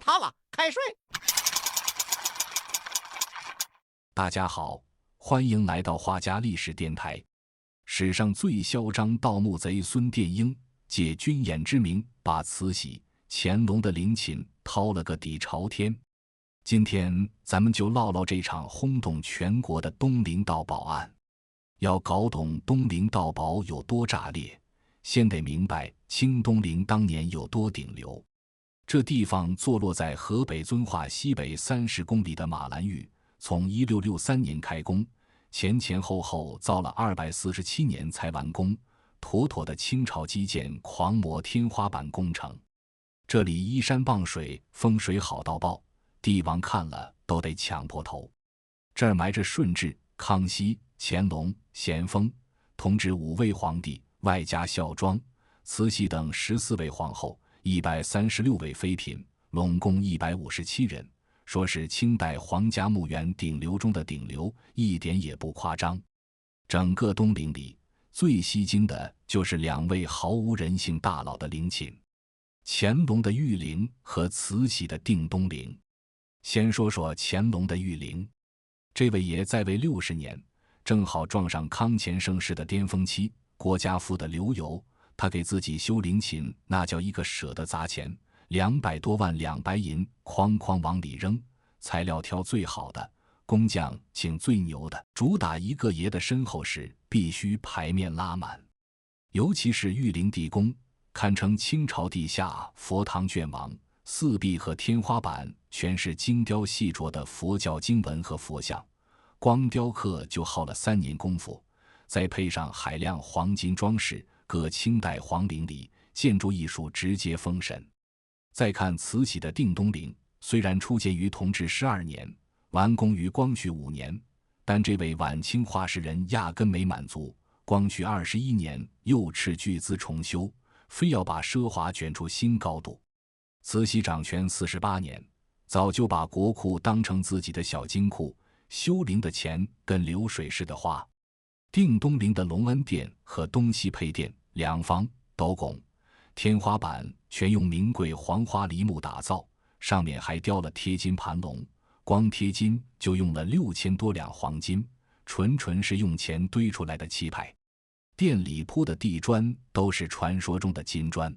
他了，开睡。大家好，欢迎来到画家历史电台。史上最嚣张盗墓贼孙殿英借军演之名，把慈禧、乾隆的陵寝掏了个底朝天。今天咱们就唠唠这场轰动全国的东陵盗宝案。要搞懂东陵盗宝有多炸裂，先得明白清东陵当年有多顶流。这地方坐落在河北遵化西北30公里的马兰峪，从1663年开工，前后造了247年才完工，妥妥的清朝基建狂魔天花板工程。这里依山傍水，风水好到爆，帝王看了都得抢破头。这儿埋着顺治、康熙、乾隆、咸丰同治5位皇帝，外加孝庄、慈禧等14位皇后，136位妃嫔，拢共157人，说是清代皇家墓园顶流中的顶流，一点也不夸张。整个东陵里最吸睛的就是2位毫无人性大佬的陵寝，乾隆的御陵和慈禧的定东陵。先说说乾隆的御陵，这位爷在位60年，正好撞上康乾盛世的巅峰期，国家富得流油，他给自己修陵寝那叫一个舍得砸钱，200多万两白银哐哐往里扔，材料挑最好的，工匠请最牛的，主打一个爷的身后事必须牌面拉满。尤其是御陵地宫，堪称清朝地下佛堂卷王，四壁和天花板全是精雕细琢的佛教经文和佛像，光雕刻就耗了3年功夫，再配上海量黄金装饰，各清代皇陵里建筑艺术直接封神。再看慈禧的定东陵，虽然初建于同治12年，完工于光绪5年，但这位晚清画室人压根没满足，光绪21年又斥巨资重修，非要把奢华卷出新高度。慈禧掌权48年，早就把国库当成自己的小金库，修陵的钱跟流水似的花。定东陵的隆恩殿和东西配殿两方斗拱，天花板全用名贵黄花梨木打造，上面还雕了贴金盘龙，光贴金就用了6000多两黄金，纯是用钱堆出来的气派。殿里铺的地砖都是传说中的金砖，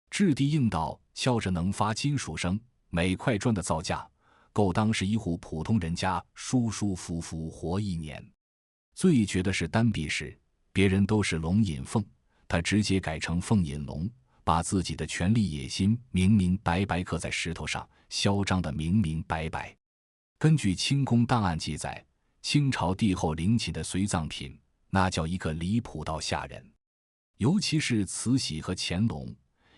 质地硬到敲着能发金属声，每块砖的造价够当时一户普通人家舒舒服服活1年。最绝的是单壁石，别人都是龙引凤，他直接改成凤引龙，把自己的权力野心明白刻在石头上，嚣张的明白。根据清宫档案记载，清朝帝后陵寝的随葬品那叫一个离谱到吓人。尤其是慈禧和乾隆，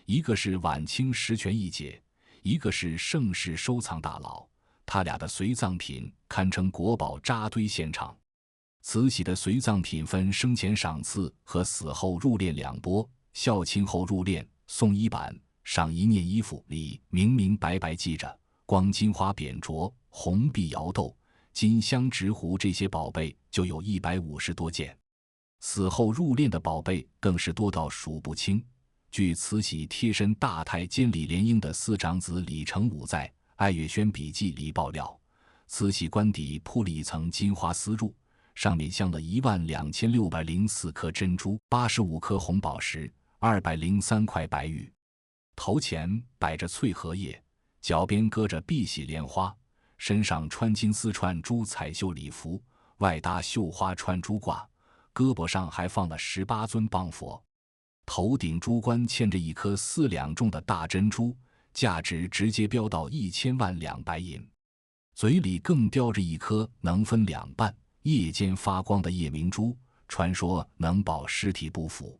一个是晚清实权一姐，一个是盛世收藏大佬，他俩的随葬品堪称国宝扎堆现场。慈禧的随葬品分生前赏赐和死后入殓2波，孝亲后入殓送衣板，赏一念衣服里明白记着光金花扁镯、红碧瑶豆、金镶直壶，这些宝贝就有150多件。死后入殓的宝贝更是多到数不清。据慈禧贴身大太监李莲英的4长子李成武在《爱月轩笔记》里爆料，慈禧官邸铺了一层金花丝褥，上面镶了12604颗珍珠、85颗红宝石、203块白玉，头前摆着翠荷叶，脚边搁着碧玺莲花，身上穿金丝串珠彩绣礼服，外搭绣花串珠褂，胳膊上还放了18尊棒佛，头顶珠冠嵌着一颗4两重的大珍珠，价值直接飙到1000万两白银，嘴里更叼着一颗能分2半夜间发光的夜明珠，传说能保尸体不腐。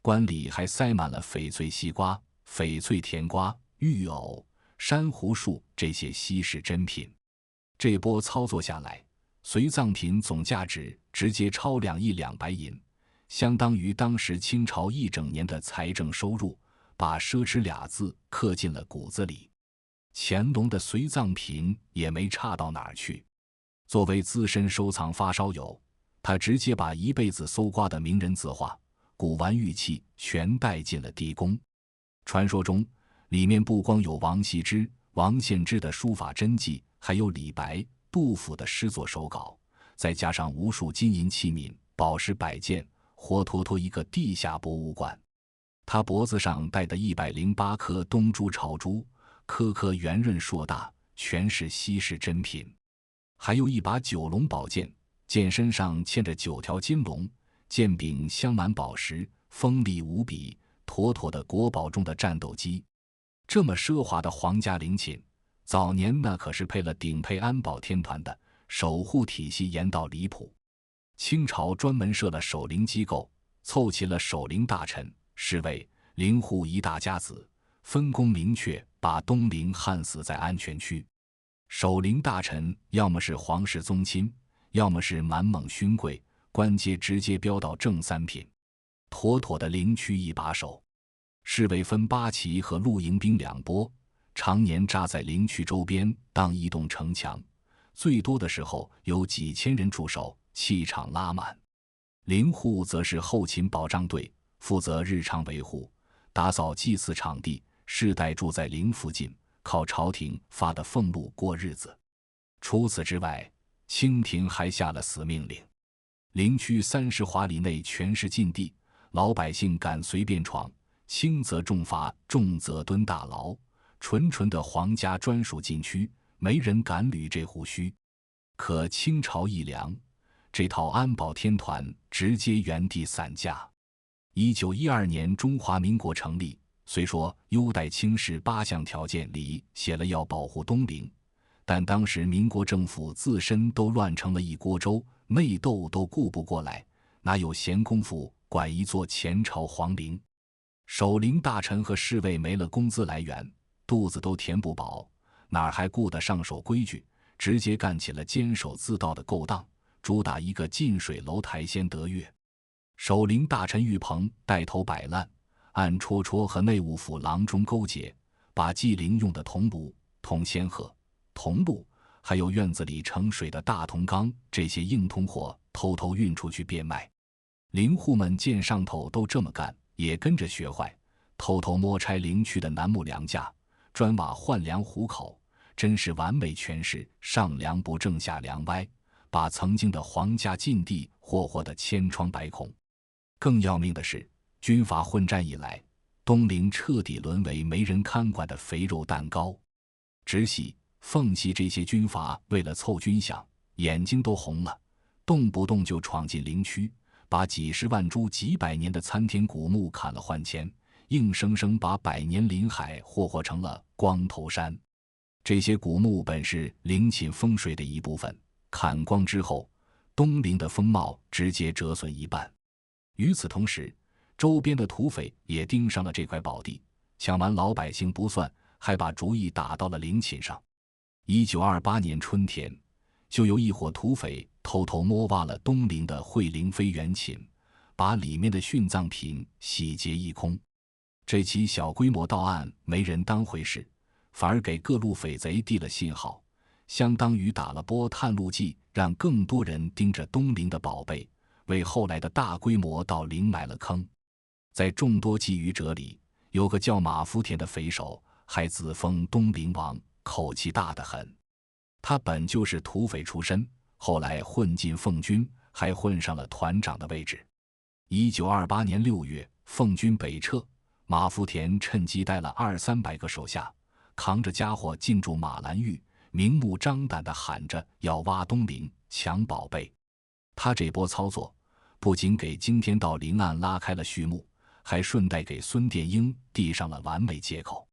棺里还塞满了翡翠西瓜、翡翠甜瓜、玉藕、珊瑚树这些稀世珍品。这波操作下来，随葬品总价值直接超2亿两白银，相当于当时清朝1整年的财政收入，把奢侈2字刻进了骨子里。乾隆的随葬品也没差到哪儿去。作为资深收藏发烧友，他直接把一辈子搜刮的名人字画、古玩玉器全带进了地宫。传说中，里面不光有王羲之、王献之的书法真迹，还有李白、杜甫的诗作手稿，再加上无数金银器皿、宝石摆件，活脱脱一个地下博物馆。他脖子上戴的108颗东珠朝珠，颗颗圆润硕大，全是稀世珍品。还有一把9龙宝剑，剑身上嵌着9条金龙，剑柄镶满宝石，锋利无比，妥妥的国宝中的战斗机。这么奢华的皇家陵寝，早年那可是配了顶配安保天团的，守护体系严到离谱。清朝专门设了守陵机构，凑齐了守陵大臣、侍卫、陵户一大家子，分工明确，把东陵焊死在安全区。守陵大臣要么是皇室宗亲，要么是满蒙勋贵，官阶直接飙到正3品，妥妥的陵区一把手。侍卫分8旗和露营兵2拨，常年扎在陵区周边当移动城墙，最多的时候有几千人驻守，气场拉满。陵户则是后勤保障队，负责日常维护，打扫祭祀场地，世代住在陵附近，靠朝廷发的俸禄过日子。除此之外，清廷还下了死命令，陵区30华里内全是禁地，老百姓敢随便闯，轻则重罚，重则蹲大牢，纯的皇家专属禁区，没人敢捋这胡须。可清朝一凉，这套安保天团直接原地散架。1912年中华民国成立，虽说优待清士8项条件里写了要保护东陵，但当时民国政府自身都乱成了一锅粥，内斗都顾不过来，哪有闲工夫管一座前朝皇陵？守陵大臣和侍卫没了工资来源，肚子都填不饱，哪还顾得上守规矩，直接干起了监守自盗的勾当，主打一个近水楼台先得月。守陵大臣玉鹏带头摆烂，暗戳戳和内务府郎中勾结，把祭陵用的铜炉、铜仙鹤、铜鹿，还有院子里盛水的大铜缸，这些硬通货偷偷运出去变卖。陵户们见上头都这么干，也跟着学坏，偷偷摸拆陵区的楠木梁架，砖瓦换梁糊口，真是完美诠释上梁不正下梁歪，把曾经的皇家禁地霍得千疮百孔。更要命的是，军阀混战以来，东陵彻底沦为没人看管的肥肉蛋糕。直系、奉系这些军阀为了凑军饷，眼睛都红了，动不动就闯进陵区，把几十万株几百年的参天古木砍了换钱，硬生生把百年林海霍成了光头山。这些古木本是陵寝风水的一部分，砍光之后，东陵的风貌直接折损一半。与此同时，周边的土匪也盯上了这块宝地，抢完老百姓不算，还把主意打到了陵寝上。1928年春天，就有一伙土匪偷偷摸挖了东陵的惠灵妃原寝，把里面的殉葬品洗劫一空。这起小规模盗案没人当回事，反而给各路匪贼递了信号，相当于打了波探路计，让更多人盯着东陵的宝贝，为后来的大规模盗陵埋了坑。在众多觊觎者里，有个叫马福田的匪首，还自封东陵王，口气大得很。他本就是土匪出身，后来混进奉军，还混上了团长的位置。1928年6月，奉军北撤，马福田趁机带了200-300个手下，扛着家伙进驻马兰峪，明目张胆地喊着要挖东陵、抢宝贝。他这波操作不仅给惊天盗陵案拉开了序幕，还顺带给孙殿英递上了完美借口。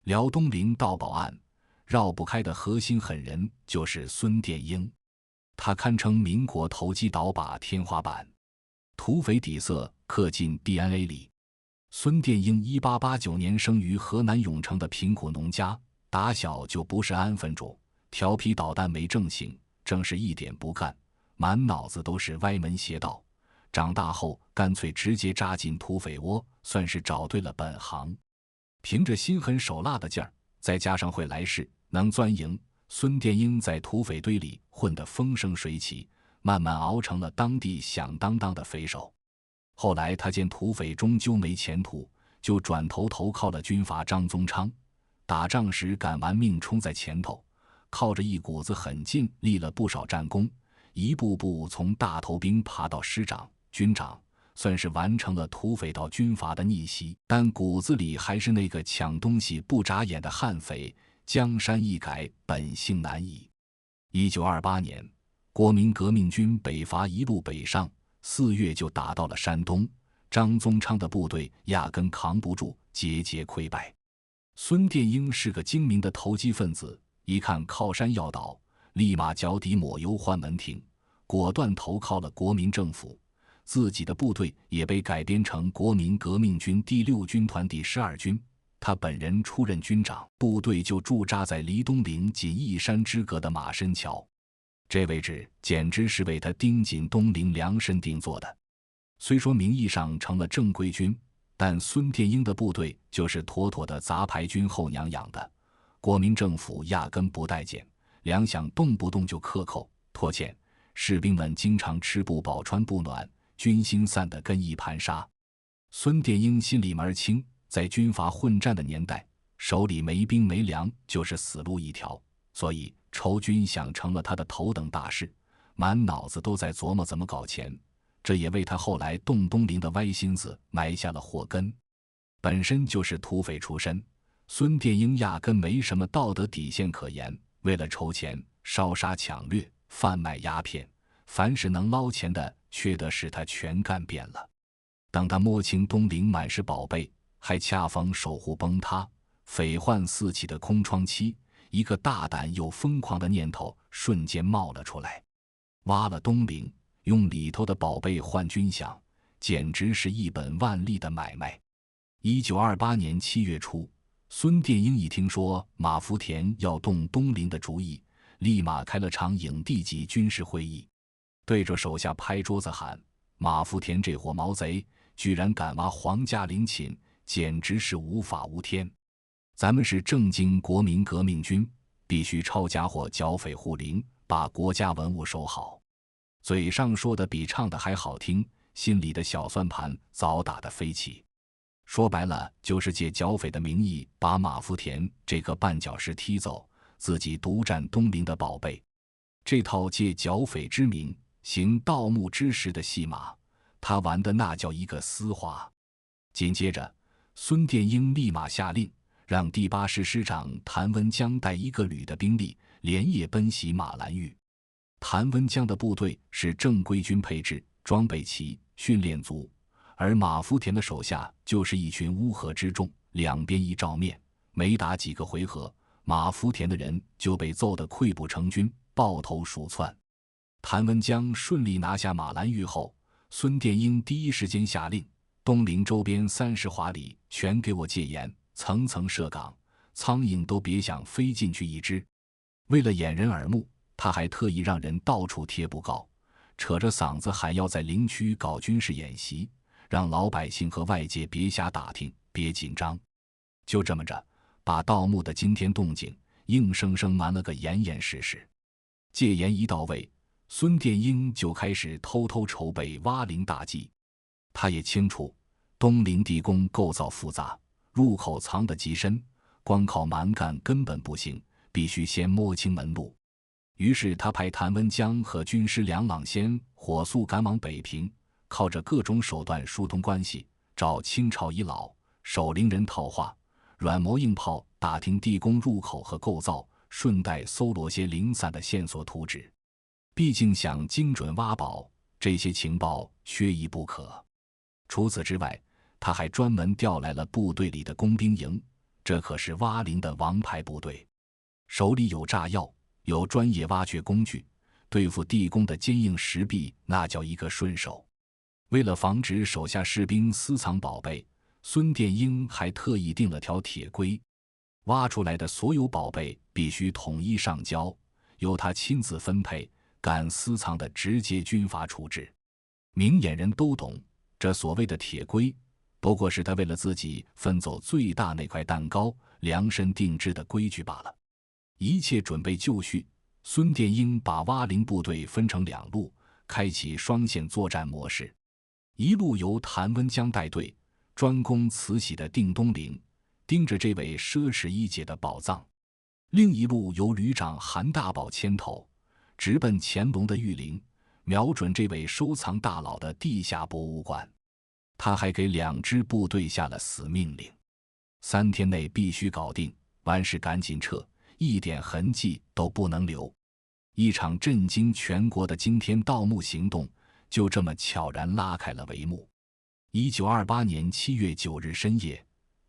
辽东陵盗宝案绕不开的核心狠人就是孙殿英，他堪称民国投机倒把天花板，土匪底色刻进 DNA 里。孙殿英1889年生于河南永城的贫苦农家，打小就不是安分主，调皮捣蛋没正形，正是一点不干，满脑子都是歪门邪道。长大后干脆直接扎进土匪窝，算是找对了本行。凭着心狠手辣的劲儿，再加上会来事，能钻营，孙殿英在土匪堆里混得风生水起，慢慢熬成了当地响当当的匪首。后来他见土匪终究没前途，就转头投靠了军阀张宗昌。打仗时敢玩命冲在前头，靠着一股子狠劲立了不少战功，一步步从大头兵爬到师长、军长，算是完成了土匪到军阀的逆袭，但骨子里还是那个抢东西不眨眼的悍匪，江山易改，本性难移。1928年，国民革命军北伐一路北上，4月就打到了山东，张宗昌的部队压根扛不住，节节溃败。孙殿英是个精明的投机分子，一看靠山要倒，立马脚底抹油换门庭，果断投靠了国民政府，自己的部队也被改编成国民革命军第6军团第12军，他本人出任军长，部队就驻扎在离东陵仅一山之隔的马申桥。这位置简直是为他盯紧东陵量身定做的。虽说名义上成了正规军，但孙殿英的部队就是妥妥的杂牌军后娘养的，国民政府压根不待见，粮饷动不动就克扣拖欠，士兵们经常吃不饱穿不暖，军心散得跟一盘沙。孙殿英心里门清，在军阀混战的年代，手里没兵没粮就是死路一条，所以筹军饷成了他的头等大事，满脑子都在琢磨怎么搞钱，这也为他后来动东陵的歪心思埋下了祸根。本身就是土匪出身，孙殿英压根没什么道德底线可言，为了筹钱，烧杀抢掠，贩卖鸦片，凡是能捞钱的缺德事他全干遍了。等他摸清东陵满是宝贝，还恰逢守护崩塌，匪患四起的空窗期，一个大胆又疯狂的念头瞬间冒了出来，挖了东陵，用里头的宝贝换军饷，简直是一本万利的买卖。1928年7月初，孙殿英一听说马福田要动东陵的主意，立马开了场影帝级军事会议，对着手下拍桌子喊：马福田这伙毛贼居然敢挖皇家陵寝，简直是无法无天！咱们是正经国民革命军，必须抄家伙剿匪护陵，把国家文物收好。嘴上说的比唱的还好听，心里的小算盘早打得飞起。说白了就是借剿匪的名义把马福田这个绊脚石踢走，自己独占东陵的宝贝。这套借剿匪之名行盗墓之实的戏码，他玩的那叫一个丝滑。紧接着，孙殿英立马下令，让第8师师长谭文江带1个旅的兵力连夜奔袭马兰峪。谭文江的部队是正规军配置，装备齐，训练足，而马福田的手下就是一群乌合之众，两边一照面，没打几个回合，马福田的人就被揍得溃不成军，抱头鼠窜。谭文江顺利拿下马兰峪后，孙殿英第一时间下令，东陵周边30华里全给我戒严，层层设岗，苍蝇都别想飞进去一只。为了掩人耳目，他还特意让人到处贴布告，扯着嗓子喊要在陵区搞军事演习，让老百姓和外界别瞎打听，别紧张。就这么着，把盗墓的惊天动静硬生生瞒了个严严实实。戒严一到位，孙殿英就开始偷偷筹备挖陵大计。他也清楚东陵地宫构造复杂，入口藏得极深，光靠蛮干根本不行，必须先摸清门路。于是他派谭文江和军师梁朗先火速赶往北平，靠着各种手段疏通关系，找清朝遗老、守陵人套话，软磨硬泡打听地宫入口和构造，顺带搜罗些零散的线索图纸。毕竟想精准挖宝，这些情报缺一不可。除此之外，他还专门调来了部队里的工兵营，这可是挖陵的王牌部队，手里有炸药，有专业挖掘工具，对付地宫的坚硬石壁那叫一个顺手。为了防止手下士兵私藏宝贝，孙殿英还特意定了条铁规，挖出来的所有宝贝必须统一上交，由他亲自分配，敢私藏的直接军阀处置。明眼人都懂，这所谓的铁规不过是他为了自己分走最大那块蛋糕量身定制的规矩罢了。一切准备就绪，孙殿英把挖陵部队分成2路，开启双线作战模式。一路由谭文江带队，专攻慈禧的定东陵，盯着这位奢侈一姐的宝藏。另一路由旅长韩大宝牵头，直奔乾隆的御陵，瞄准这位收藏大佬的地下博物馆。他还给2支部队下了死命令：3天内必须搞定，完事赶紧撤，一点痕迹都不能留。一场震惊全国的惊天盗墓行动就这么悄然拉开了帷幕。1928年7月9日深夜，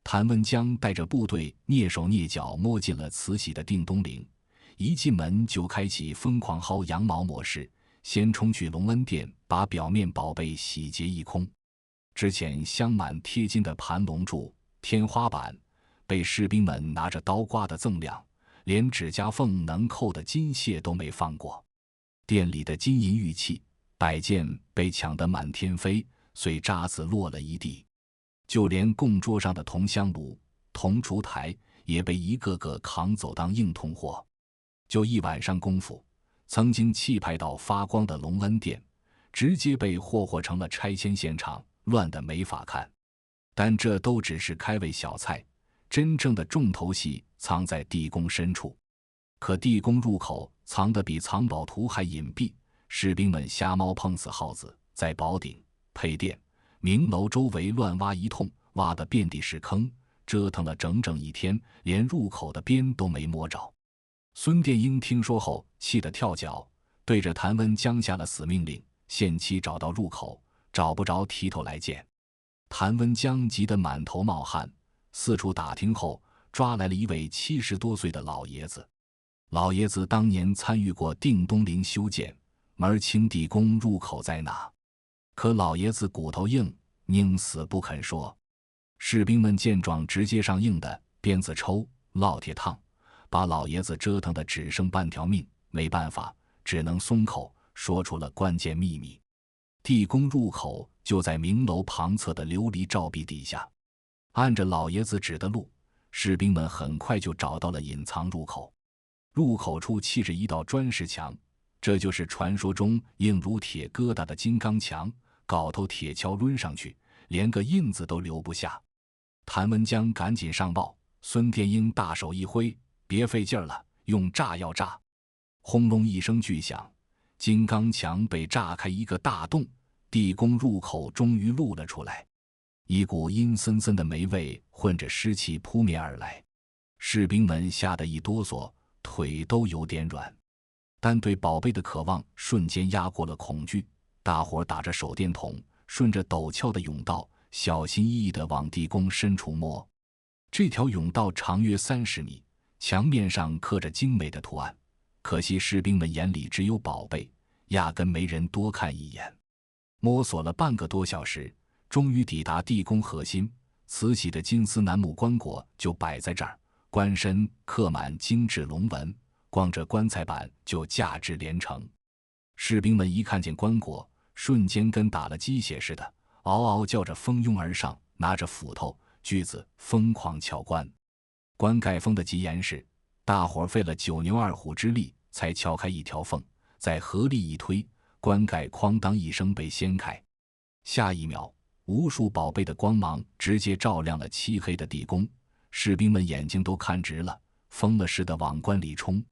谭文江带着部队蹑手蹑脚摸进了慈禧的定东陵，一进门就开启疯狂薅羊毛模式，先冲去隆恩殿，把表面宝贝洗劫一空。之前镶满贴金的盘龙柱、天花板被士兵们拿着刀刮得锃亮，连指甲缝能扣的金屑都没放过。店里的金银玉器摆件被抢得满天飞，碎渣子落了一地。就连供桌上的铜香炉、铜烛台也被一个个扛走当硬通货。就一晚上功夫，曾经气派到发光的隆恩殿直接被霍霍成了拆迁现场，乱得没法看。但这都只是开胃小菜，真正的重头戏藏在地宫深处。可地宫入口藏得比藏宝图还隐蔽，士兵们瞎猫碰死耗子，在宝顶、配殿、明楼周围乱挖一通，挖得遍地是坑，折腾了整整1天，连入口的边都没摸着。孙殿英听说后气得跳脚，对着谭文江下了死命令：限期找到入口，找不着提头来见。谭文江急得满头冒汗，四处打听后抓来了一位70多岁的老爷子。老爷子当年参与过定东陵修建，门儿清地宫入口在哪。可老爷子骨头硬，宁死不肯说。士兵们见状直接上硬的，鞭子抽，烙铁烫，把老爷子折腾得只剩半条命。没办法，只能松口，说出了关键秘密：地宫入口就在明楼旁侧的琉璃罩壁底下。按着老爷子指的路，士兵们很快就找到了隐藏入口。入口处砌着一道砖石墙，这就是传说中硬如铁疙瘩的金刚墙，镐头铁锹抡上去，连个印子都留不下。谭文江赶紧上报，孙殿英大手一挥：别费劲了，用炸药炸！轰隆一声巨响，金刚墙被炸开一个大洞，地宫入口终于露了出来。一股阴森森的霉味混着湿气扑面而来，士兵们吓得一哆嗦，腿都有点软。但对宝贝的渴望瞬间压过了恐惧，大伙打着手电筒，顺着陡峭的甬道小心翼翼地往地宫深处摸。这条甬道长约30米，墙面上刻着精美的图案，可惜士兵们眼里只有宝贝，压根没人多看一眼。摸索了半个多小时，终于抵达地宫核心。慈禧的金丝楠木棺椁就摆在这儿，棺身刻满精致龙纹，光这棺材板就价值连城。士兵们一看见棺椁，瞬间跟打了鸡血似的，嗷嗷叫着蜂拥而上，拿着斧头、锯子疯狂撬棺。棺盖封得极严实，大伙费了9牛2虎之力才撬开一条缝，再合力一推，棺盖哐当一声被掀开。下一秒，无数宝贝的光芒直接照亮了漆黑的地宫，士兵们眼睛都看直了，疯了似的往棺里冲。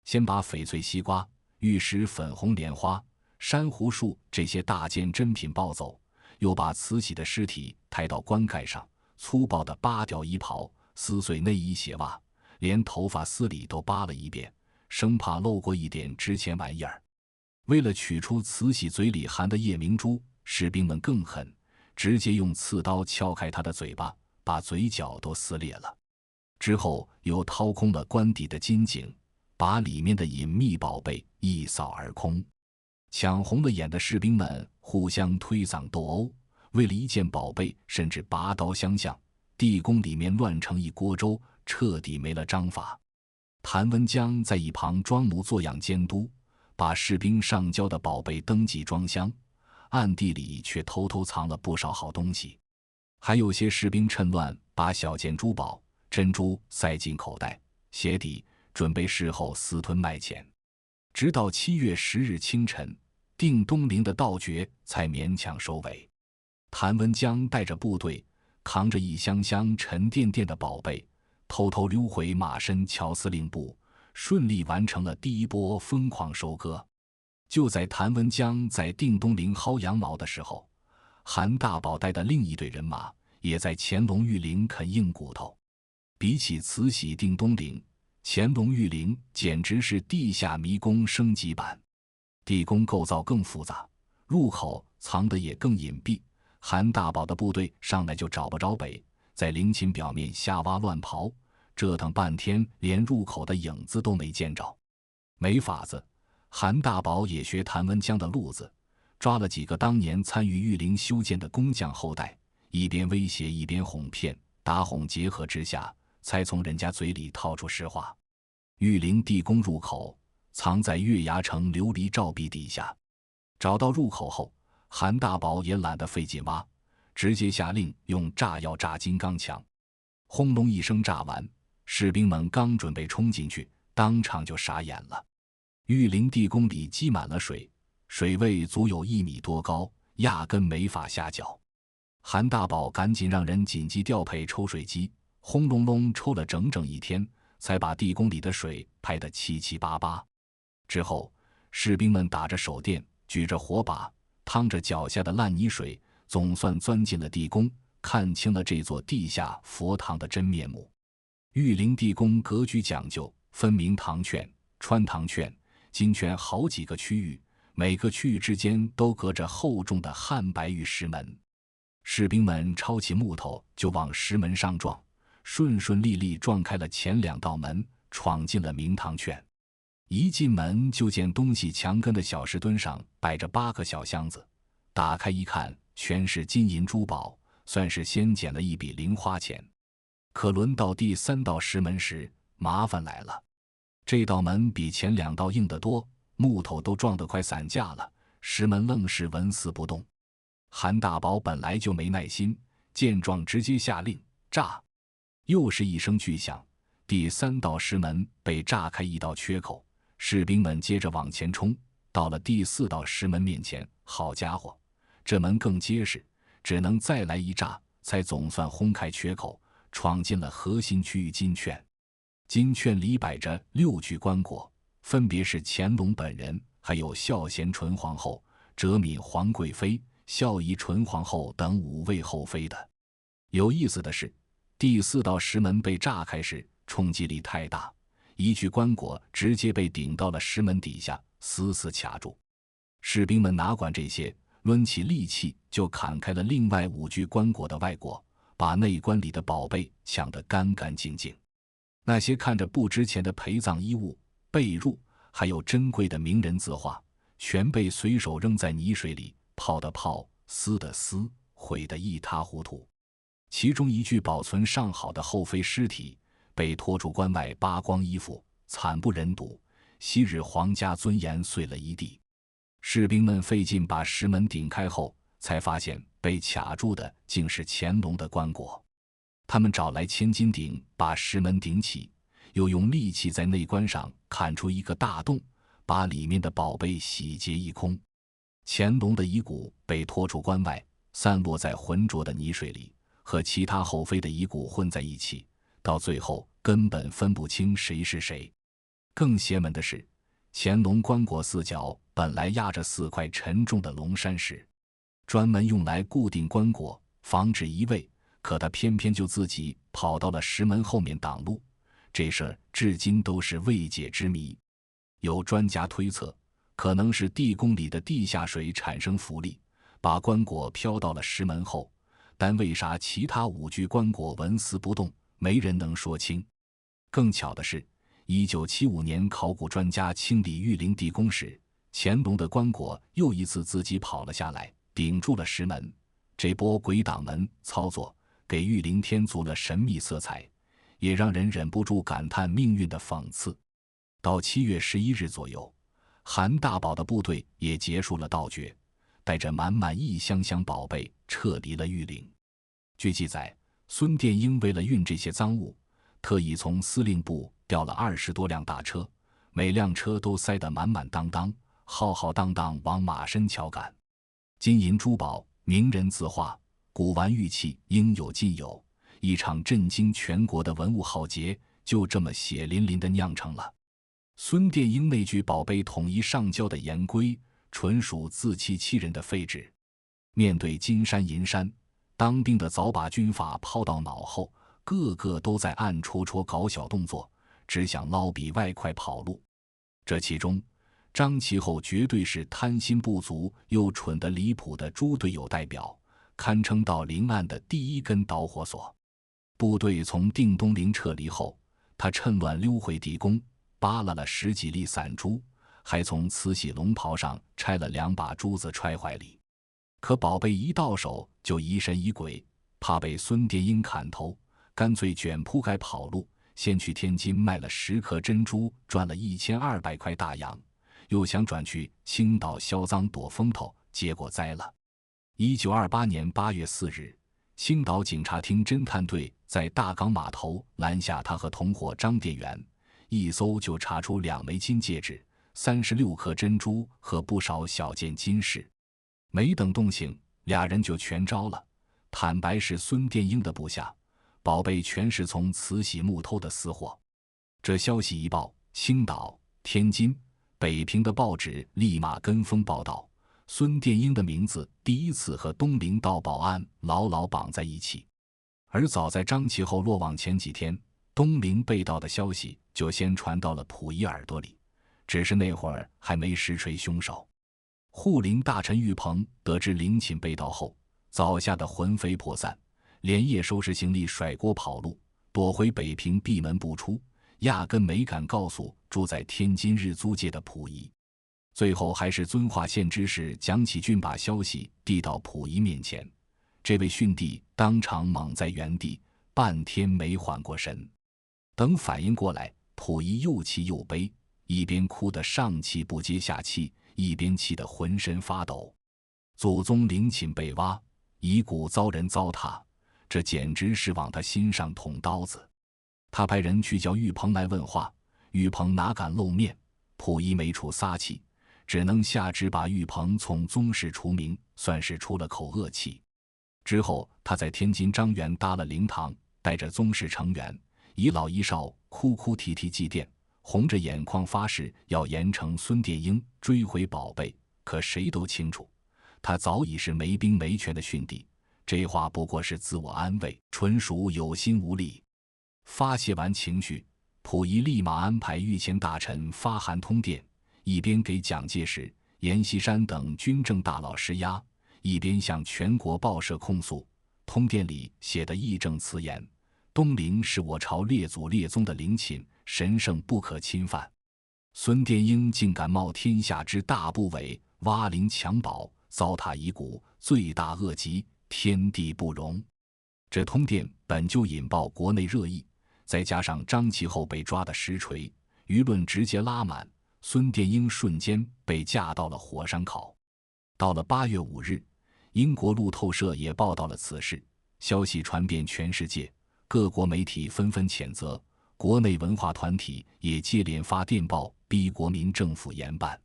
先把翡翠西瓜、玉石粉红莲花、珊瑚树这些大件珍品抱走，又把慈禧的尸体抬到棺盖上，粗暴地扒掉衣袍，撕碎内衣鞋袜，连头发丝理都扒了一遍，生怕漏过一点值钱玩意儿。为了取出慈禧嘴里含的夜明珠，士兵们更狠，直接用刺刀撬开她的嘴巴，把嘴角都撕裂了。之后又掏空了棺底的金井，把里面的隐秘宝贝一扫而空。抢红了眼的士兵们互相推搡斗殴，为了一件宝贝甚至拔刀相向，地宫里面乱成一锅粥，彻底没了章法。谭文江在一旁装模作样监督，把士兵上交的宝贝登记装箱，暗地里却偷偷藏了不少好东西。还有些士兵趁乱把小件珠宝、珍珠塞进口袋、鞋底，准备事后私吞卖钱。直到7月10日清晨，定东陵的盗掘才勉强收尾。谭文江带着部队扛着一箱箱沉甸甸的宝贝，偷偷溜回马申乔司令部，顺利完成了第一波疯狂收割。就在谭文江在定东陵薅羊毛的时候，韩大宝带的另一队人马也在乾隆御陵啃硬骨头。比起慈禧定东陵，乾隆御陵简直是地下迷宫升级版。地宫构造更复杂，入口藏得也更隐蔽。韩大宝的部队上来就找不着北，在陵寝表面瞎挖乱刨，折腾半天连入口的影子都没见着。没法子，韩大宝也学谭文江的路子，抓了几个当年参与御陵修建的工匠后代，一边威胁一边哄骗，打哄结合之下，才从人家嘴里套出实话。御陵地宫入口藏在月牙城琉璃罩壁底下，找到入口后，韩大宝也懒得费劲挖，直接下令用炸药炸金刚墙。轰隆一声炸完，士兵们刚准备冲进去，当场就傻眼了。御陵地宫里积满了水，水位足有1米多高，压根没法下脚。韩大宝赶紧让人紧急调配抽水机，轰隆隆抽了整整1天，才把地宫里的水排得七七八八。之后，士兵们打着手电，举着火把，趟着脚下的烂泥水，总算钻进了地宫，看清了这座地下佛堂的真面目。御陵地宫格局讲究，分明堂券、穿堂券、金券好几个区域，每个区域之间都隔着厚重的汉白玉石门。士兵们抄起木头就往石门上撞，顺顺利利撞开了前2道门，闯进了明堂券。一进门就见东西墙根的小石墩上摆着8个小箱子，打开一看，全是金银珠宝，算是先捡了一笔零花钱。可轮到第3道石门时，麻烦来了。这道门比前2道硬得多，木头都撞得快散架了，石门愣是纹丝不动。韩大宝本来就没耐心，见状直接下令炸。又是一声巨响，第3道石门被炸开一道缺口，士兵们接着往前冲，到了第4道石门面前，好家伙，这门更结实，只能再来一炸，才总算轰开缺口，闯进了核心区域金券。金券里摆着6具棺椁，分别是乾隆本人，还有孝贤纯皇后、哲敏皇贵妃、孝仪纯皇后等5位后妃的。有意思的是，第4道石门被炸开时，冲击力太大，一具棺椁直接被顶到了石门底下，死死卡住。士兵们哪管这些，抡起利器就砍开了另外5具棺椁的外椁，把内棺里的宝贝抢得干干净净。那些看着不值钱的陪葬衣物、被褥，还有珍贵的名人字画，全被随手扔在泥水里，泡的泡，撕的撕，毁得一塌糊涂。其中一具保存上好的后妃尸体被拖出关外，扒光衣服，惨不忍睹，昔日皇家尊严碎了一地。士兵们费劲把石门顶开后，才发现被卡住的竟是乾隆的棺椁。他们找来千斤顶把石门顶起，又用利器在内棺上砍出一个大洞，把里面的宝贝洗劫一空。乾隆的遗骨被拖出关外，散落在浑浊的泥水里，和其他后妃的遗骨混在一起，到最后根本分不清谁是谁。更邪门的是，乾隆棺椁4角本来压着4块沉重的龙山石，专门用来固定棺椁，防止移位，可他偏偏就自己跑到了石门后面挡路，这事儿至今都是未解之谜。有专家推测，可能是地宫里的地下水产生浮力，把棺椁飘到了石门后，但为啥其他5具棺椁纹丝不动，没人能说清。更巧的是，1975年考古专家清理御陵地宫时，乾隆的棺椁又一次自己跑了下来，顶住了石门。这波鬼挡门操作给御陵添足了神秘色彩，也让人忍不住感叹命运的讽刺。到7月11日左右，韩大宝的部队也结束了盗掘，带着满满一箱箱宝贝撤离了御陵。据记载，孙殿英为了运这些赃物，特意从司令部调了20多辆大车，每辆车都塞得满满当当，浩浩荡荡往马申桥赶。金银珠宝、名人字画、古玩玉器应有尽有，一场震惊全国的文物浩劫就这么血淋淋地酿成了。孙殿英那句宝贝统一上交的严规，纯属自欺欺人的废纸。面对金山银山，当兵的早把军法抛到脑后，个个都在暗戳戳搞小动作，只想捞比外快跑路。这其中，张其后绝对是贪心不足又蠢得离谱的猪队友代表，堪称到临案的第一根导火索。部队从定东陵撤离后，他趁乱溜回敌宫，扒拉了10几粒散珠，还从慈禧龙袍上拆了2把珠子揣怀里。可宝贝一到手就疑神疑鬼，怕被孙殿英砍头，干脆卷铺盖跑路，先去天津卖了10颗珍珠，赚了1200块大洋，又想转去青岛销赃躲风头，结果栽了。1928年8月4日，青岛警察厅侦探队在大港码头拦下他和同伙张店员，一搜就查出2枚金戒指、36颗珍珠和不少小件金饰。没等动刑，俩人就全招了，坦白是孙殿英的部下，宝贝全是从慈禧墓偷的私货。这消息一报，青岛、天津、北平的报纸立马跟风报道，孙殿英的名字第一次和东陵盗宝案牢牢绑在一起。而早在张其后落网前几天，东陵被盗的消息就先传到了溥仪耳朵里，只是那会儿还没实锤凶手。护陵大臣玉鹏得知陵寝被盗后，早吓得魂飞魄散，连夜收拾行李甩锅跑路，躲回北平闭门不出，压根没敢告诉住在天津日租界的溥仪。最后还是遵化县知事蒋启俊把消息递到溥仪面前，这位逊帝当场懵在原地，半天没缓过神。等反应过来，溥仪又气又悲，一边哭得上气不接下气，一边气得浑身发抖。祖宗陵寝被挖，遗骨遭人糟蹋，这简直是往他心上捅刀子。他派人去叫玉鹏来问话，玉鹏哪敢露面，溥仪没处撒气，只能下旨把玉鹏从宗室除名，算是出了口恶气。之后他在天津张园搭了灵堂，带着宗室成员一老一少哭哭啼啼祭奠，红着眼眶发誓要严惩孙殿英，追回宝贝。可谁都清楚，他早已是没兵没权的逊帝，这话不过是自我安慰，纯属有心无力。发泄完情绪，溥仪立马安排御前大臣发函通电，一边给蒋介石、阎锡山等军政大佬施压，一边向全国报社控诉。通电里写的义正辞严，东陵是我朝列祖列宗的陵寝，神圣不可侵犯。孙殿英竟敢冒天下之大不韪，挖陵抢宝，糟蹋遗骨，罪大恶极，天地不容。这通电本就引爆国内热议，再加上张其后被抓的实锤，舆论直接拉满，孙殿英瞬间被架到了火上烤。到了8月5日，英国路透社也报道了此事，消息传遍全世界，各国媒体纷纷谴责，国内文化团体也接连发电报逼国民政府严办。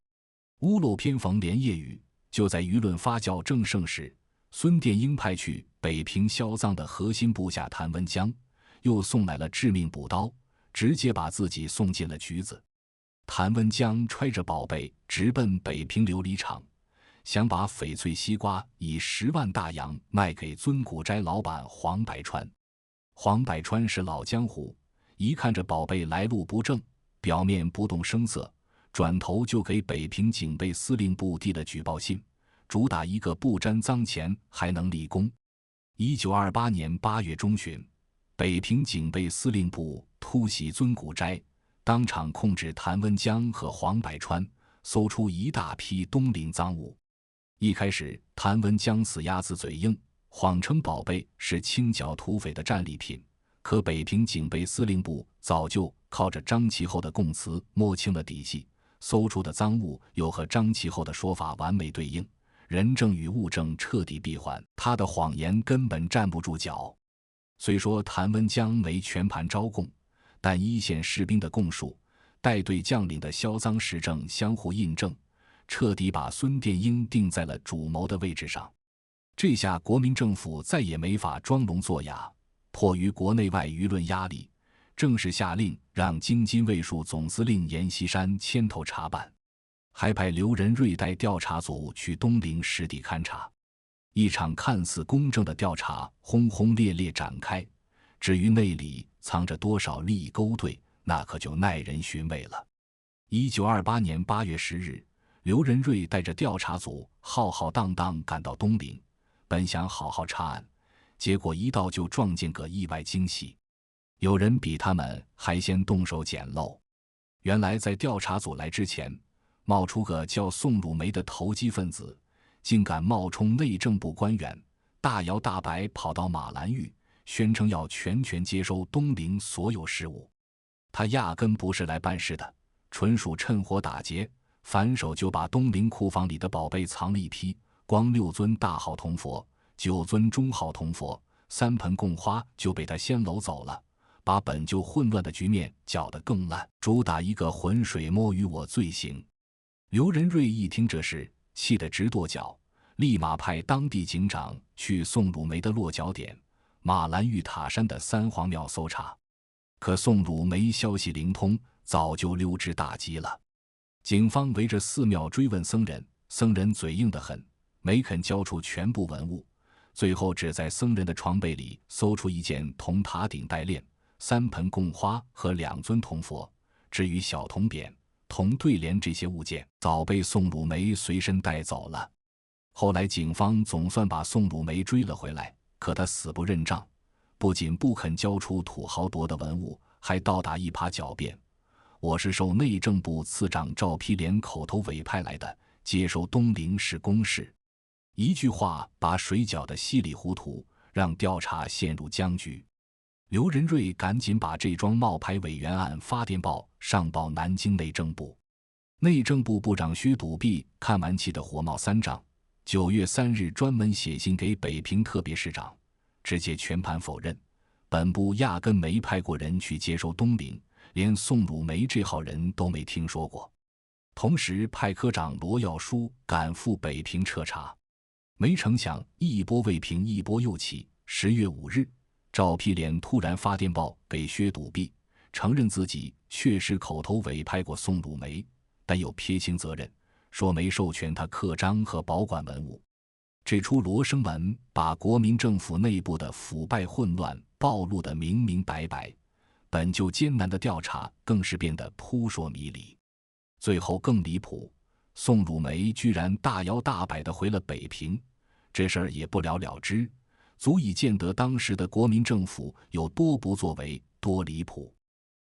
屋漏偏逢连夜雨，就在舆论发酵正盛时，孙殿英派去北平销赃的核心部下谭文江又送来了致命补刀，直接把自己送进了局子。谭文江揣着宝贝直奔北平琉璃厂，想把翡翠西瓜以10万大洋卖给尊古斋老板黄百川。黄百川是老江湖，一看这宝贝来路不正，表面不动声色，转头就给北平警备司令部递了举报信，主打一个不沾赃钱还能立功。1928年8月中旬，北平警备司令部突袭尊古斋，当场控制谭文江和黄百川，搜出一大批东陵赃物。一开始谭文江死鸭子嘴硬，谎称宝贝是清剿土匪的战利品，可北平警备司令部早就靠着张其后的供词摸清了底细，搜出的赃物又和张其后的说法完美对应，人证与物证彻底闭环，他的谎言根本站不住脚。虽说谭文江没全盘招供，但一线士兵的供述、带队将领的销赃实证相互印证，彻底把孙殿英定在了主谋的位置上。这下国民政府再也没法装聋作哑，迫于国内外舆论压力，正式下令让京津卫戍总司令阎锡山牵头查办，还派刘仁瑞带调查组去东陵实地勘察。一场看似公正的调查轰轰烈烈展开，至于内里藏着多少利益勾兑，那可就耐人寻味了。1928年8月10日，刘仁瑞带着调查组浩浩荡荡赶到东陵，本想好好查案，结果一到就撞见个意外惊喜。有人比他们还先动手捡漏。原来在调查组来之前，冒出个叫宋汝梅的投机分子，竟敢冒充内政部官员，大摇大摆跑到马兰峪，宣称要全权接收东陵所有事务。他压根不是来办事的，纯属趁火打劫，反手就把东陵库房里的宝贝藏了一批，光6尊大号铜佛、9尊中号铜佛、3盆供花就被他先搂走了，把本就混乱的局面搅得更烂，主打一个浑水摸鱼我罪行。刘仁瑞一听这事，气得直跺脚，立马派当地警长去宋汝梅的落脚点马兰峪塔山的三皇庙搜查。可宋汝梅消息灵通，早就溜之大吉了。警方围着寺庙追问僧人，僧人嘴硬得很，没肯交出全部文物，最后只在僧人的床被里搜出一件铜塔顶带链、3盆供花和2尊铜佛。至于小铜匾、铜对联这些物件，早被宋汝梅随身带走了。后来警方总算把宋汝梅追了回来，可他死不认账，不仅不肯交出土豪夺的文物，还倒打一耙狡辩：我是受内政部次长赵丕廉口头委派来的，接收东陵是公事。一句话把水搅得稀里糊涂，让调查陷入僵局。刘仁瑞赶紧把这桩冒牌委员案发电报上报南京内政部。内政部部长薛笃弼看完气得火冒三丈，9月3日专门写信给北平特别市长，直接全盘否认本部压根没派过人去接收东陵，连宋汝梅这号人都没听说过。同时派科长罗耀书赶赴北平彻查。没成想一波未平一波又起。10月5日，赵丕廉突然发电报给薛笃弼，承认自己确实口头委派过宋汝梅，但又撇清责任，说没授权他刻章和保管文物。这出罗生门把国民政府内部的腐败混乱暴露得明明白白，本就艰难的调查更是变得扑朔迷离。最后更离谱，宋汝梅居然大摇大摆地回了北平，这事儿也不了了之，足以见得当时的国民政府有多不作为，多离谱。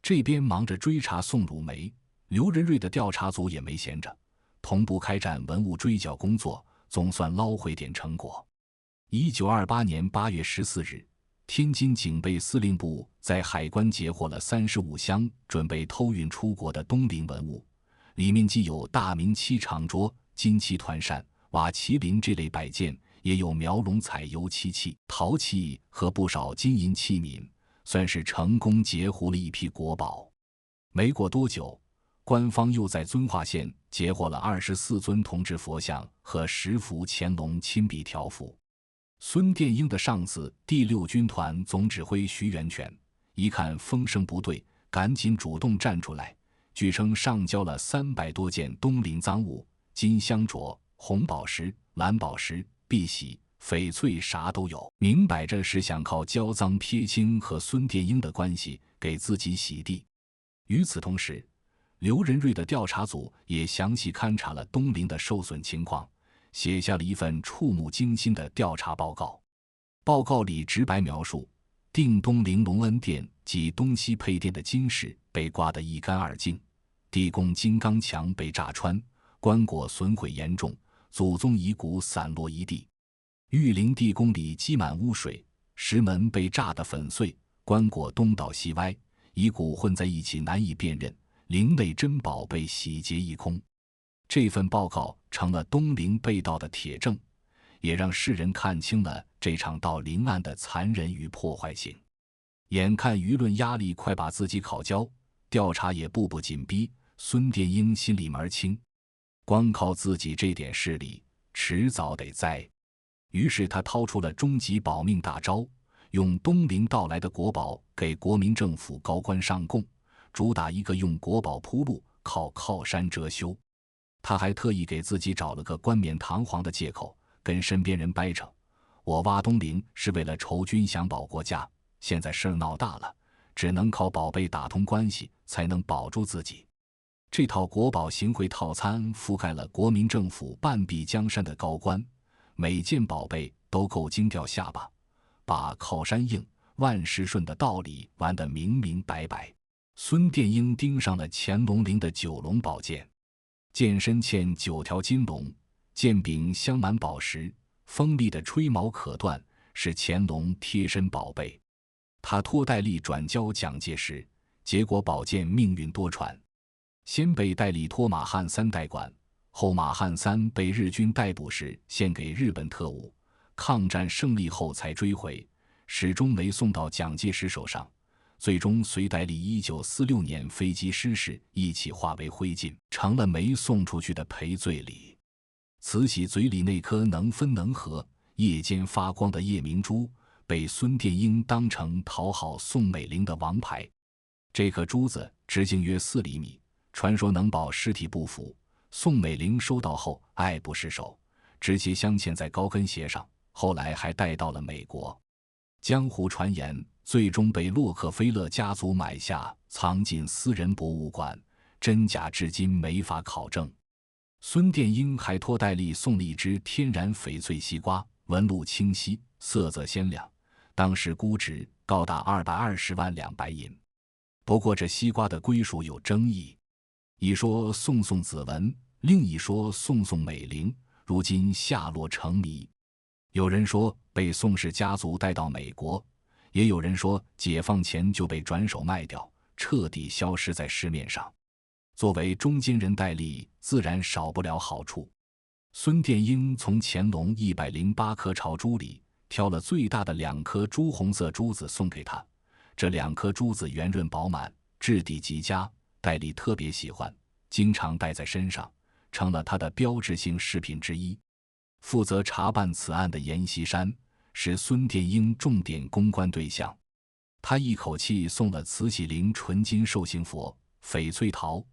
这边忙着追查宋汝梅，刘仁瑞的调查组也没闲着，同步开展文物追缴工作，总算捞回点成果。1928年8月14日，天津警备司令部在海关截获了35箱准备偷运出国的东陵文物，里面既有大明漆长桌、金漆团扇、瓦麒麟这类摆件，也有描龙彩油漆器、陶器和不少金银器皿，算是成功截胡了一批国宝。没过多久，官方又在遵化县截获了24尊铜制佛像和10幅乾隆亲笔条幅。孙殿英的上司第6军团总指挥徐源泉一看风声不对，赶紧主动站出来，据称上交了300多件东陵赃物，金镶镯、红宝石、蓝宝石、碧玺、翡翠啥都有，明摆着是想靠交赃撇清和孙殿英的关系给自己洗地。与此同时，刘仁瑞的调查组也详细勘察了东陵的受损情况，写下了一份触目惊心的调查报告。报告里直白描述，定东陵隆恩殿及东西配殿的金饰被刮得一干二净，地宫金刚墙被炸穿，棺椁损毁严重，祖宗遗骨散落一地。玉陵地宫里积满污水，石门被炸得粉碎，棺椁东倒西歪，遗骨混在一起难以辨认，陵内珍宝被洗劫一空。这份报告成了东陵被盗的铁证，也让世人看清了这场盗陵案的残忍与破坏性。眼看舆论压力快把自己烤焦，调查也步步紧逼，孙殿英心里门清，光靠自己这点势力，迟早得栽。于是他掏出了终极保命大招，用东陵盗来的国宝给国民政府高官上供，主打一个用国宝铺路，靠山遮羞。他还特意给自己找了个冠冕堂皇的借口，跟身边人掰扯：我挖东陵是为了筹军饷保国家，现在事儿闹大了，只能靠宝贝打通关系才能保住自己。这套国宝行贿套餐覆盖了国民政府半壁江山的高官，每件宝贝都够惊掉下巴，把靠山硬万事顺的道理玩得明明白白。孙殿英盯上了乾隆陵的9龙宝剑，剑身嵌9条金龙，剑柄镶满宝石，锋利的吹毛可断，是乾隆贴身宝贝。他托戴笠转交蒋介石，结果宝剑命运多舛。先被戴笠托马汉三代管，后马汉三被日军逮捕时献给日本特务，抗战胜利后才追回，始终没送到蒋介石手上，最终随戴笠1946年飞机失事一起化为灰烬，成了没送出去的赔罪礼。慈禧嘴里那颗能分能合、夜间发光的夜明珠，被孙殿英当成讨好宋美龄的王牌。这颗珠子直径约4厘米，传说能保尸体不腐。宋美龄收到后爱不释手，直接镶嵌在高跟鞋上，后来还带到了美国。江湖传言最终被洛克菲勒家族买下，藏进私人博物馆，真假至今没法考证。孙殿英还托戴笠送了一只天然翡翠西瓜，纹路清晰，色泽鲜亮，当时估值高达220万两白银。不过这西瓜的归属有争议，一说送子文，另一说送美龄，如今下落成谜。有人说被宋氏家族带到美国，也有人说解放前就被转手卖掉，彻底消失在市面上。作为中间人，戴笠自然少不了好处。孙殿英从乾隆108颗朝珠里挑了最大的2颗朱红色珠子送给他，这2颗珠子圆润饱满，质地极佳，戴笠特别喜欢，经常戴在身上，成了他的标志性饰品之一。负责查办此案的阎锡山是孙殿英重点公关对象，他一口气送了慈禧陵纯金寿星佛、翡翠陶，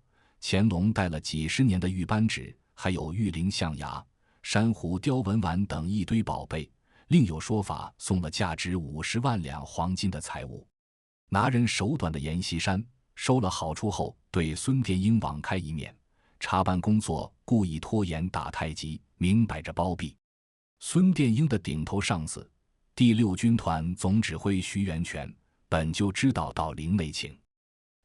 乾隆戴了几十年的玉扳指，还有玉灵象牙、珊瑚雕纹碗等一堆宝贝，另有说法送了价值50万两黄金的财物。拿人手短的阎锡山收了好处后，对孙殿英网开一面，查办工作故意拖延打太极，明摆着包庇。孙殿英的顶头上司第6军团总指挥徐源泉本就知道到陵内情，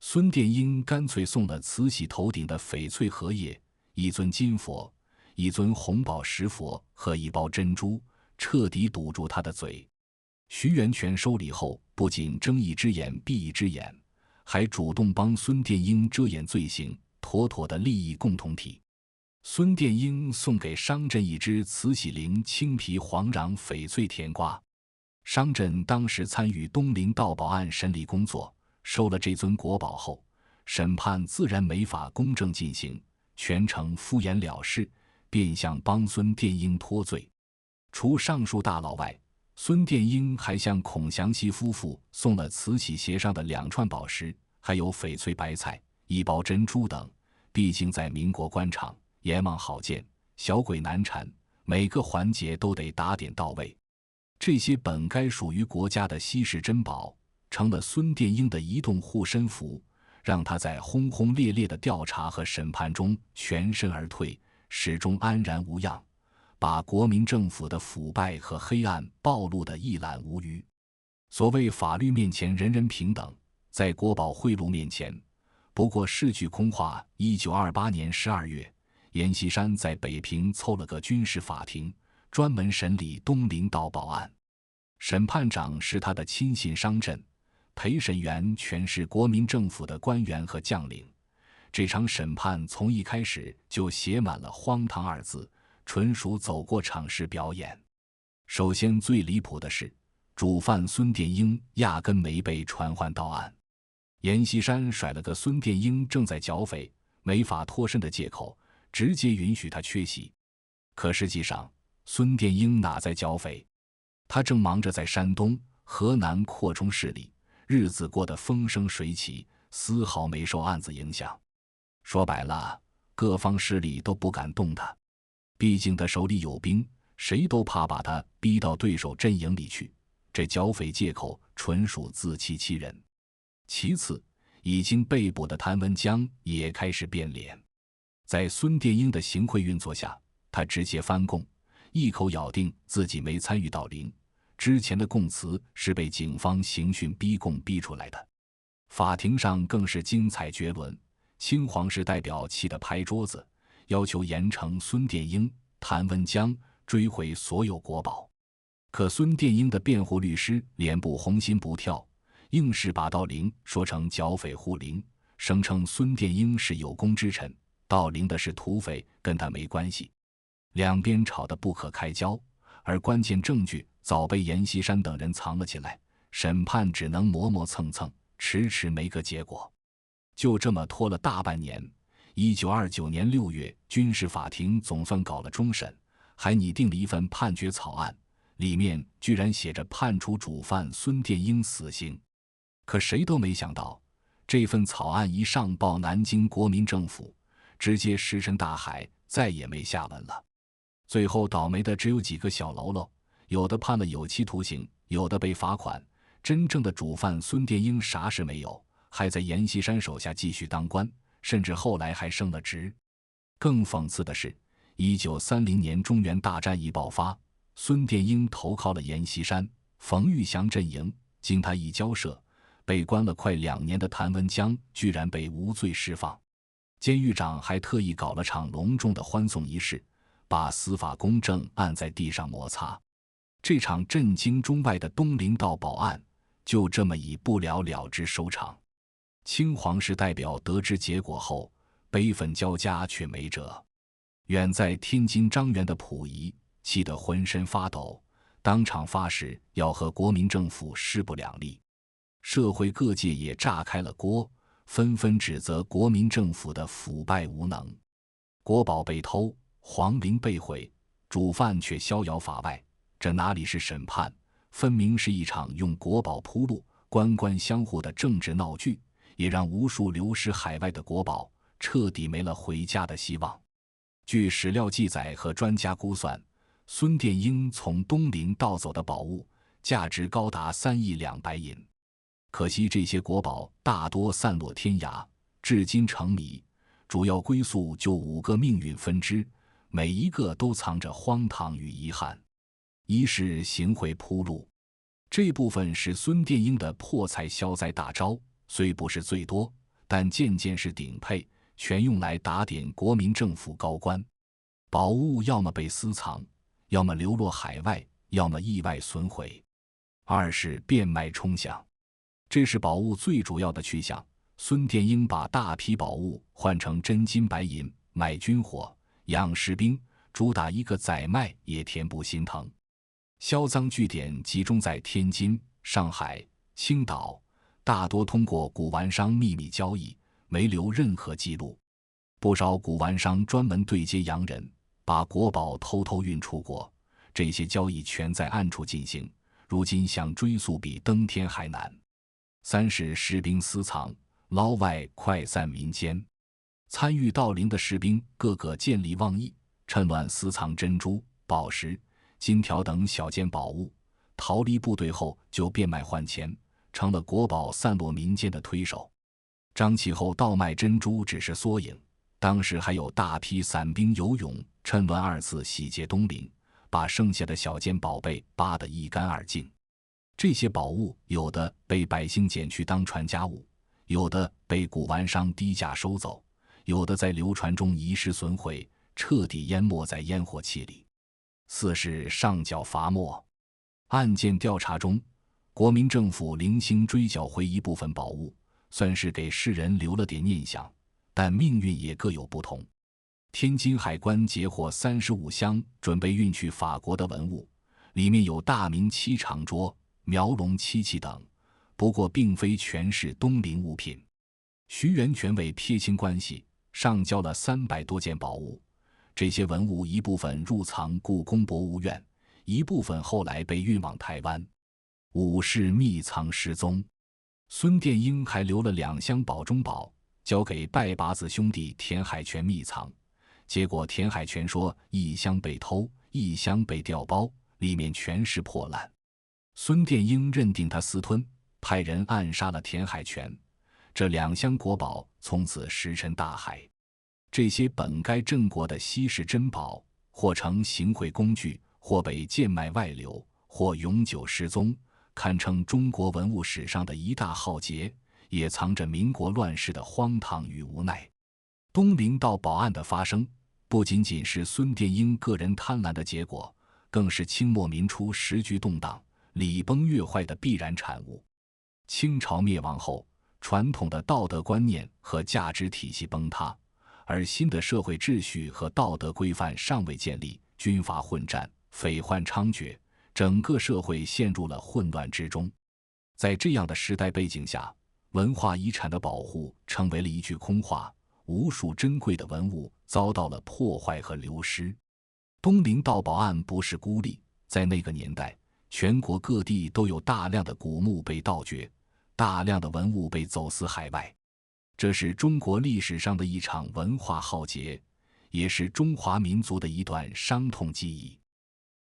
孙殿英干脆送了慈禧头顶的翡翠荷叶、一尊金佛、一尊红宝石佛和一包珍珠，彻底堵住他的嘴。徐源泉收礼后，不仅睁一只眼闭一只眼，还主动帮孙殿英遮掩罪行，妥妥的利益共同体。孙殿英送给商震一只慈禧陵青皮黄瓤翡翠甜瓜，商震当时参与东陵盗宝案审理工作，收了这尊国宝后，审判自然没法公正进行，全程敷衍了事，变相帮孙殿英脱罪。除上述大佬外，孙殿英还向孔祥熙夫妇送了慈禧鞋上的2串宝石，还有翡翠白菜、一包珍珠等。毕竟在民国官场，阎王好见，小鬼难缠，每个环节都得打点到位。这些本该属于国家的稀世珍宝，成了孙殿英的移动护身符，让他在轰轰烈烈的调查和审判中全身而退，始终安然无恙，把国民政府的腐败和黑暗暴露得一览无余。所谓法律面前人人平等，在国宝贿赂面前，不过是句空话。1928年12月，阎锡山在北平凑了个军事法庭，专门审理东陵盗宝案。审判长是他的亲信商震，陪审员全是国民政府的官员和将领。这场审判从一开始就写满了荒唐2字，纯属走过场式表演。首先最离谱的是，主犯孙殿英压根没被传唤到案。阎锡山甩了个孙殿英正在剿匪，没法脱身的借口，直接允许他缺席。可实际上，孙殿英哪在剿匪？他正忙着在山东、河南扩充势力，日子过得风生水起，丝毫没受案子影响。说白了，各方势力都不敢动他，毕竟他手里有兵，谁都怕把他逼到对手阵营里去。这剿匪借口纯属自欺欺人。其次，已经被捕的谭文江也开始变脸。在孙殿英的行贿运作下，他直接翻供，一口咬定自己没参与盗陵，之前的供词是被警方刑讯逼供逼出来的。法庭上更是精彩绝伦，清皇室代表气得拍桌子，要求严惩孙殿英、谭文江，追回所有国宝。可孙殿英的辩护律师脸部红心不跳，硬是把盗陵说成剿匪护陵，声称孙殿英是有功之臣，盗陵的是土匪，跟他没关系。两边吵得不可开交，而关键证据早被阎锡山等人藏了起来，审判只能磨磨蹭蹭，迟迟没个结果。就这么拖了大半年，1929年6月，军事法庭总算搞了终审，还拟定了一份判决草案，里面居然写着判处主犯孙殿英死刑。可谁都没想到，这份草案一上报南京国民政府，直接石沉大海，再也没下文了。最后倒霉的只有几个小喽啰，有的判了有期徒刑，有的被罚款，真正的主犯孙殿英啥事没有，还在阎锡山手下继续当官，甚至后来还升了职。更讽刺的是，1930年中原大战一爆发，孙殿英投靠了阎锡山、冯玉祥阵营，经他一交涉，被关了快2年的谭文江居然被无罪释放。监狱长还特意搞了场隆重的欢送仪式，把司法公正按在地上摩擦。这场震惊中外的东陵盗宝案就这么以不了了之收场。清皇室代表得知结果后，悲愤交加却没辙。远在天津张园的溥仪气得浑身发抖，当场发誓要和国民政府势不两立。社会各界也炸开了锅，纷纷指责国民政府的腐败无能。国宝被偷，皇陵被毁，主犯却逍遥法外，这哪里是审判，分明是一场用国宝铺路、官官相护的政治闹剧，也让无数流失海外的国宝彻底没了回家的希望。据史料记载和专家估算，孙殿英从东陵盗走的宝物价值高达3亿2白银。可惜这些国宝大多散落天涯，至今成谜，主要归宿就5个命运分支，每一个都藏着荒唐与遗憾。一是行贿铺路，这部分是孙殿英的破财消灾大招，虽不是最多，但件件是顶配，全用来打点国民政府高官。宝物要么被私藏，要么流落海外，要么意外损毁。二是变卖冲饷，这是宝物最主要的去向。孙殿英把大批宝物换成真金白银，买军火、养士兵，主打一个宰卖也恬不心疼。销赃据点集中在天津、上海、青岛，大多通过古玩商秘密交易，没留任何记录。不少古玩商专门对接洋人，把国宝偷偷运出国，这些交易全在暗处进行，如今想追溯比登天还难。三是士兵私藏，捞外快散民间。参与盗陵的士兵个个见利忘义，趁乱私藏珍珠、宝石、金条等小件宝物，逃离部队后就变卖换钱，成了国宝散落民间的推手。张其后盗卖珍珠只是缩影，当时还有大批散兵游勇，趁乱2次洗劫东陵，把剩下的小件宝贝扒得一干二净。这些宝物有的被百姓捡去当传家物，有的被古玩商低价收走，有的在流传中遗失损毁，彻底淹没在烟火气里。四是上缴罚没，案件调查中，国民政府零星追缴回一部分宝物，算是给世人留了点念想，但命运也各有不同。天津海关截获35箱准备运去法国的文物，里面有大明漆长桌、描龙漆器等，不过并非全是东陵物品。徐源全为撇清关系，上交了300多件宝物，这些文物一部分入藏故宫博物院，一部分后来被运往台湾。武士秘藏失踪，孙殿英还留了2箱宝中宝，交给拜把子兄弟田海泉秘藏。结果田海泉说1箱被偷，1箱被调包，里面全是破烂。孙殿英认定他私吞，派人暗杀了田海泉。这2箱国宝从此石沉大海。这些本该镇国的稀世珍宝，或成行贿工具，或被贱卖外流，或永久失踪，堪称中国文物史上的一大浩劫，也藏着民国乱世的荒唐与无奈。东陵盗宝案的发生，不仅仅是孙殿英个人贪婪的结果，更是清末民初时局动荡、礼崩乐坏的必然产物。清朝灭亡后，传统的道德观念和价值体系崩塌，而新的社会秩序和道德规范尚未建立，军阀混战，匪患猖獗，整个社会陷入了混乱之中。在这样的时代背景下，文化遗产的保护成为了一句空话，无数珍贵的文物遭到了破坏和流失。东陵盗宝案不是孤立，在那个年代，全国各地都有大量的古墓被盗掘，大量的文物被走私海外。这是中国历史上的一场文化浩劫，也是中华民族的一段伤痛记忆。